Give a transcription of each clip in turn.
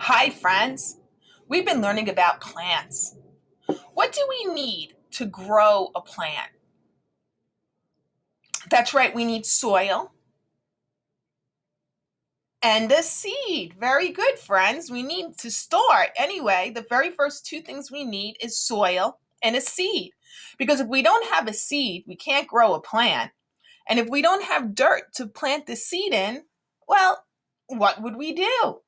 Hi, friends. We've been learning about plants. What do we need to grow a plant? That's right, we need soil and a seed. Very good, friends. We need to start. Anyway, the very first two things we need is soil and a seed. Because if we don't have a seed, we can't grow a plant. And if we don't have dirt to plant the seed in, well, what would we do?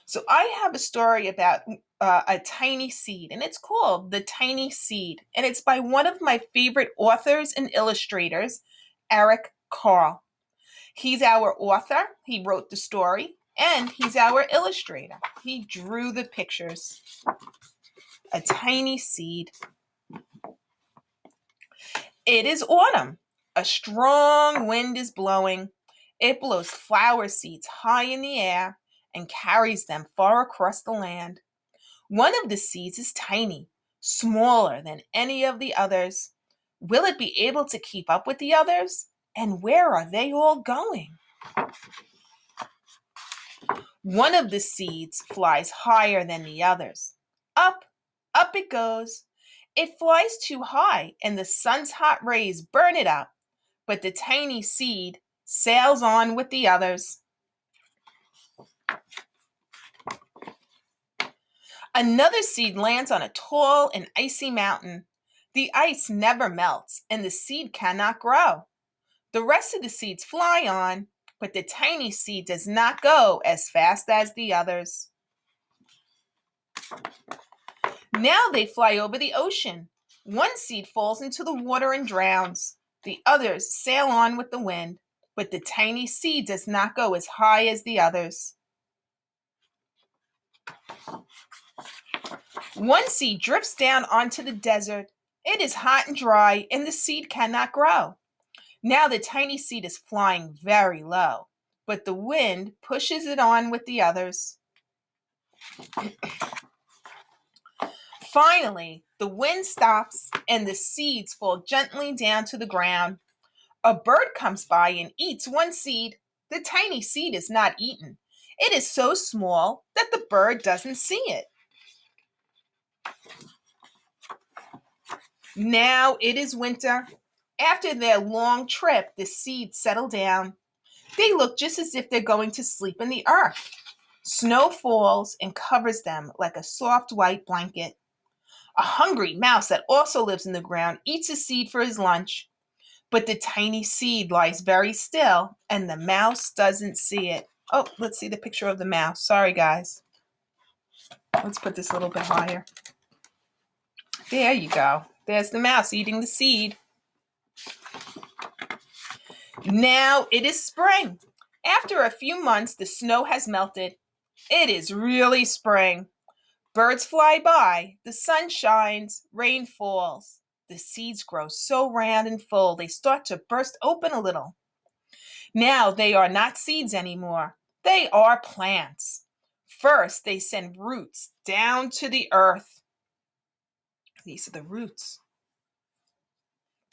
So I have a story about a tiny seed, and it's called The Tiny Seed. And it's by one of my favorite authors and illustrators, Eric Carle. He's our author, he wrote the story, and he's our illustrator. He drew the pictures. A tiny seed. It is autumn. A strong wind is blowing. It blows flower seeds high in the air and carries them far across the land. One of the seeds is tiny, smaller than any of the others. Will it be able to keep up with the others? And where are they all going? One of the seeds flies higher than the others. Up, up it goes. It flies too high, and the sun's hot rays burn it up. But the tiny seed sails on with the others. Another seed lands on a tall and icy mountain. The ice never melts, and the seed cannot grow. The rest of the seeds fly on, but the tiny seed does not go as fast as the others. Now they fly over the ocean. One seed falls into the water and drowns. The others sail on with the wind, but the tiny seed does not go as high as the others. One seed drifts down onto the desert. It is hot and dry, and the seed cannot grow. Now the tiny seed is flying very low, but the wind pushes it on with the others. Finally, the wind stops and the seeds fall gently down to the ground. A bird comes by and eats one seed. The tiny seed is not eaten. It is so small that the bird doesn't see it. Now it is winter. After their long trip, the seeds settle down. They look just as if they're going to sleep in the earth. Snow falls and covers them like a soft white blanket. A hungry mouse that also lives in the ground eats a seed for his lunch, but the tiny seed lies very still and the mouse doesn't see it. Oh, let's see the picture of the mouse. Sorry, guys. Let's put this a little bit higher. There you go. There's the mouse eating the seed. Now it is spring. After a few months, the snow has melted. It is really spring. Birds fly by, the sun shines, rain falls. The seeds grow so round and full, they start to burst open a little. Now they are not seeds anymore. They are plants. First, they send roots down to the earth. These are the roots.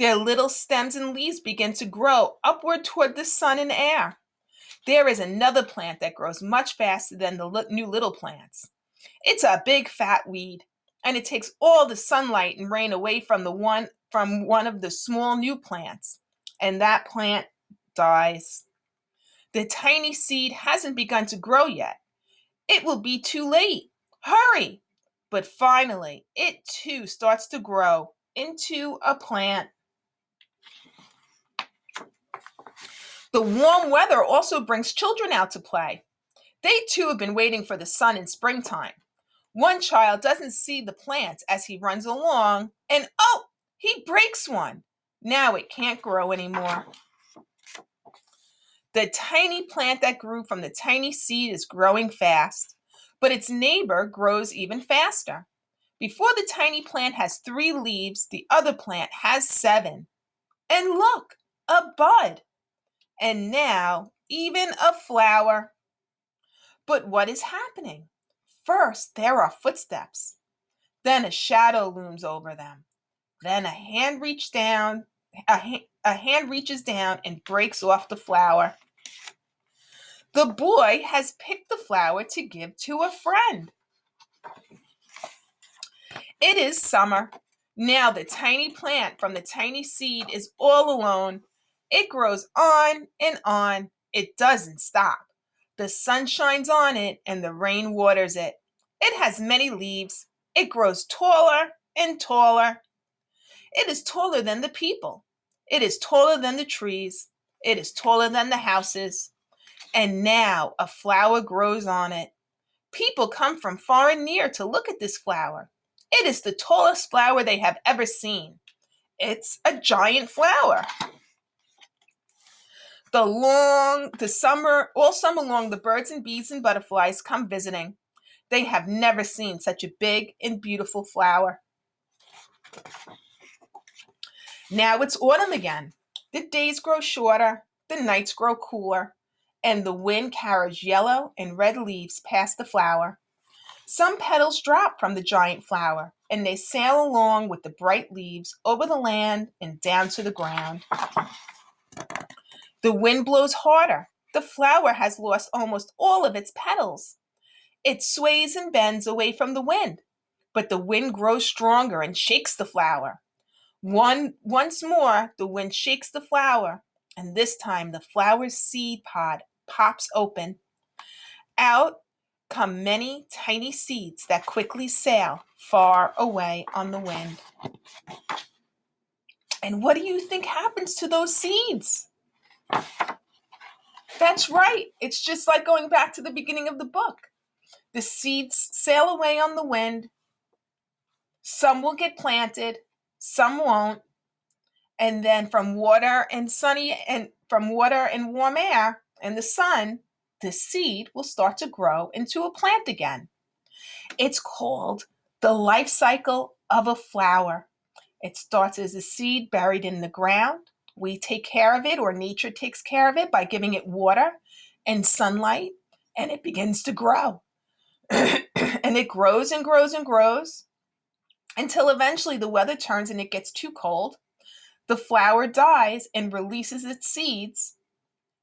Their little stems and leaves begin to grow upward toward the sun and air. There is another plant that grows much faster than the new little plants. It's a big fat weed, and it takes all the sunlight and rain away from one of the small new plants, and that plant dies. The tiny seed hasn't begun to grow yet. It will be too late. Hurry! But finally, it too starts to grow into a plant. The warm weather also brings children out to play. They too have been waiting for the sun in springtime. One child doesn't see the plants as he runs along, and oh, he breaks one. Now it can't grow anymore. The tiny plant that grew from the tiny seed is growing fast, but its neighbor grows even faster. Before the tiny plant has 3 leaves, the other plant has 7. And look, a bud. And now, even a flower. But what is happening? First, there are footsteps. Then a shadow looms over them. Then a hand reaches down and breaks off the flower. The boy has picked the flower to give to a friend. It is summer. Now the tiny plant from the tiny seed is all alone. It grows on and on. It doesn't stop. The sun shines on it and the rain waters it. It has many leaves. It grows taller and taller. It is taller than the people. It is taller than the trees. It is taller than the houses. And now a flower grows on it. People come from far and near to look at this flower. It is the tallest flower they have ever seen. It's a giant flower. All summer long, the birds and bees and butterflies come visiting. They have never seen such a big and beautiful flower. Now it's autumn again. The days grow shorter, the nights grow cooler, and the wind carries yellow and red leaves past the flower. Some petals drop from the giant flower, and they sail along with the bright leaves over the land and down to the ground. The wind blows harder. The flower has lost almost all of its petals. It sways and bends away from the wind, but the wind grows stronger and shakes the flower. Once more, the wind shakes the flower, and this time the flower's seed pod pops open. Out come many tiny seeds that quickly sail far away on the wind. And what do you think happens to those seeds? That's right. It's just like going back to the beginning of the book. The seeds sail away on the wind. Some will get planted, some won't. And then from water and warm air and the sun, the seed will start to grow into a plant again. It's called the life cycle of a flower. It starts as a seed buried in the ground. We take care of it, or nature takes care of it by giving it water and sunlight, and it begins to grow. And it grows and grows and grows until eventually the weather turns and it gets too cold. The flower dies and releases its seeds,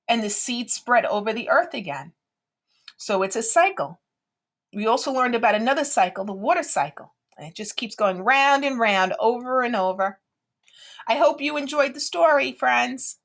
and the seeds spread over the earth again. So it's a cycle. We also learned about another cycle, the water cycle. And it just keeps going round and round over and over. I hope you enjoyed the story, friends.